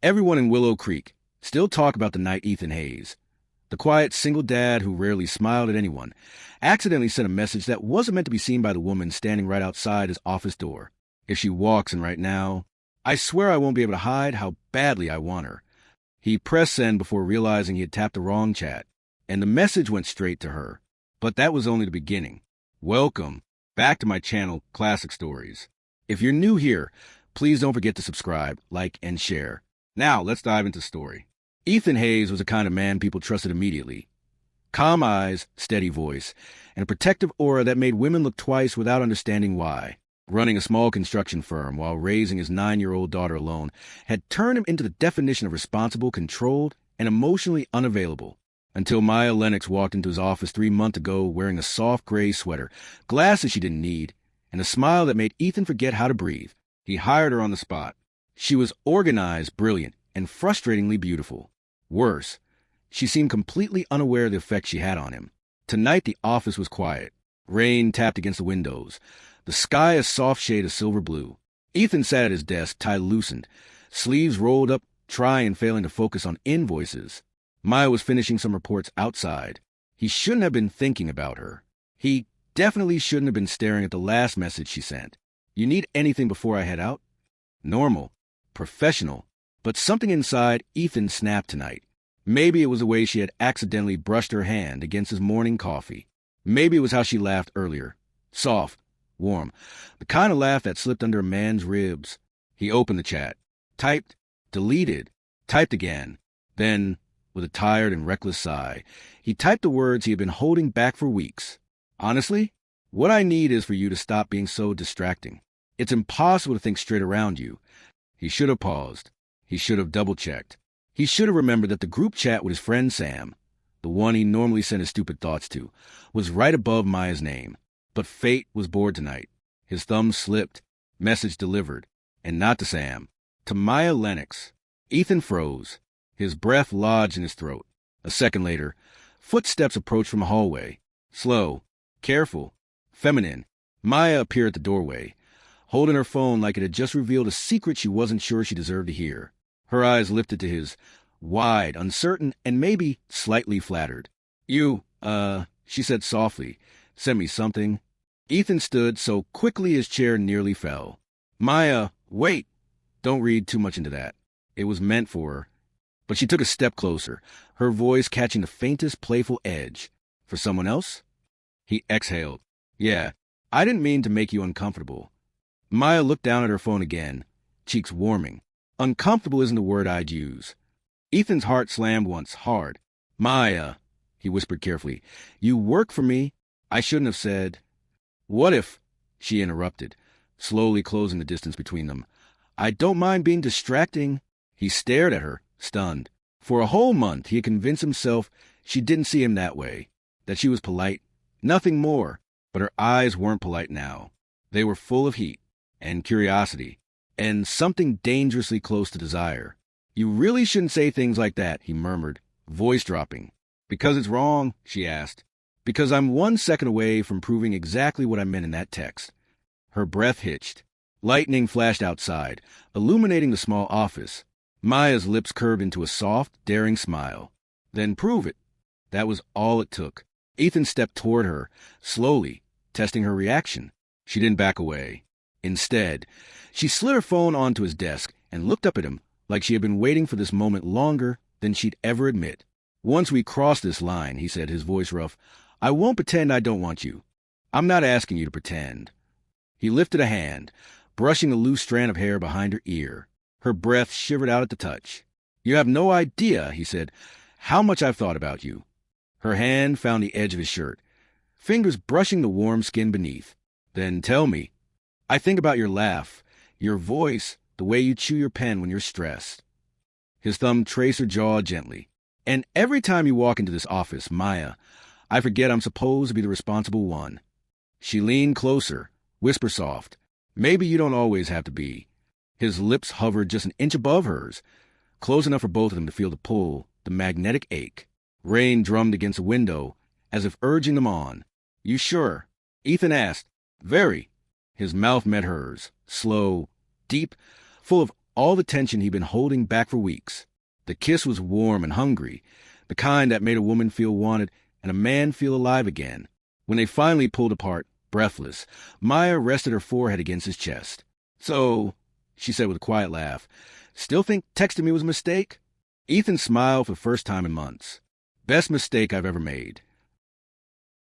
Everyone in Willow Creek still talk about the night Ethan Hayes, the quiet single dad who rarely smiled at anyone, accidentally sent a message that wasn't meant to be seen by the woman standing right outside his office door. If she walks in right now, I swear I won't be able to hide how badly I want her. He pressed send before realizing he had tapped the wrong chat, and the message went straight to her. But that was only the beginning. Welcome back to my channel, Classic Stories. If you're new here, please don't forget to subscribe, like, and share. Now, let's dive into the story. Ethan Hayes was the kind of man people trusted immediately. Calm eyes, steady voice, and a protective aura that made women look twice without understanding why. Running a small construction firm while raising his 9-year-old daughter alone had turned him into the definition of responsible, controlled, and emotionally unavailable. Until Maya Lennox walked into his office 3 months ago wearing a soft gray sweater, glasses she didn't need, and a smile that made Ethan forget how to breathe. He hired her on the spot. She was organized, brilliant, and frustratingly beautiful. Worse, she seemed completely unaware of the effect she had on him. Tonight the office was quiet. Rain tapped against the windows. The sky a soft shade of silver blue. Ethan sat at his desk, tie loosened, sleeves rolled up, trying and failing to focus on invoices. Maya was finishing some reports outside. He shouldn't have been thinking about her. He definitely shouldn't have been staring at the last message she sent. You need anything before I head out? Normal. Professional. But something inside Ethan snapped tonight. Maybe it was the way she had accidentally brushed her hand against his morning coffee. Maybe it was how she laughed earlier. Soft. Warm. The kind of laugh that slipped under a man's ribs. He opened the chat. Typed. Deleted. Typed again. Then, with a tired and reckless sigh, he typed the words he had been holding back for weeks. Honestly, what I need is for you to stop being so distracting. It's impossible to think straight around you. He should have paused. He should have double-checked. He should have remembered that the group chat with his friend Sam, the one he normally sent his stupid thoughts to, was right above Maya's name. But fate was bored tonight. His thumb slipped. Message delivered. And not to Sam. To Maya Lennox. Ethan froze. His breath lodged in his throat. A second later, footsteps approached from a hallway. Slow. Careful. Feminine. Maya appeared at the doorway, holding her phone like it had just revealed a secret she wasn't sure she deserved to hear. Her eyes lifted to his, wide, uncertain, and maybe slightly flattered. You, she said softly, sent me something. Ethan stood so quickly his chair nearly fell. Maya, wait. Don't read too much into that. It was meant for her. But she took a step closer, her voice catching the faintest playful edge. For someone else? He exhaled. Yeah, I didn't mean to make you uncomfortable. Maya looked down at her phone again, cheeks warming. Uncomfortable isn't the word I'd use. Ethan's heart slammed once, hard. Maya, he whispered carefully, you work for me. I shouldn't have said. What if? She interrupted, slowly closing the distance between them. I don't mind being distracting. He stared at her, stunned. For a whole month he had convinced himself she didn't see him that way, that she was polite, nothing more. But her eyes weren't polite now. They were full of heat and curiosity, and something dangerously close to desire. You really shouldn't say things like that, he murmured, voice dropping. Because it's wrong, she asked. Because I'm 1 second away from proving exactly what I meant in that text. Her breath hitched. Lightning flashed outside, illuminating the small office. Maya's lips curved into a soft, daring smile. Then prove it. That was all it took. Ethan stepped toward her, slowly, testing her reaction. She didn't back away. Instead, she slid her phone onto his desk and looked up at him like she had been waiting for this moment longer than she'd ever admit. Once we cross this line, he said, his voice rough, I won't pretend I don't want you. I'm not asking you to pretend. He lifted a hand, brushing a loose strand of hair behind her ear. Her breath shivered out at the touch. You have no idea, he said, how much I've thought about you. Her hand found the edge of his shirt, fingers brushing the warm skin beneath. Then tell me. I think about your laugh, your voice, the way you chew your pen when you're stressed. His thumb traced her jaw gently. And every time you walk into this office, Maya, I forget I'm supposed to be the responsible one. She leaned closer, whisper soft. Maybe you don't always have to be. His lips hovered just an inch above hers, close enough for both of them to feel the pull, the magnetic ache. Rain drummed against the window, as if urging them on. You sure? Ethan asked. Very. His mouth met hers, slow, deep, full of all the tension he'd been holding back for weeks. The kiss was warm and hungry, the kind that made a woman feel wanted and a man feel alive again. When they finally pulled apart, breathless, Maya rested her forehead against his chest. "So," she said with a quiet laugh, "still think texting me was a mistake?" Ethan smiled for the first time in months. "Best mistake I've ever made."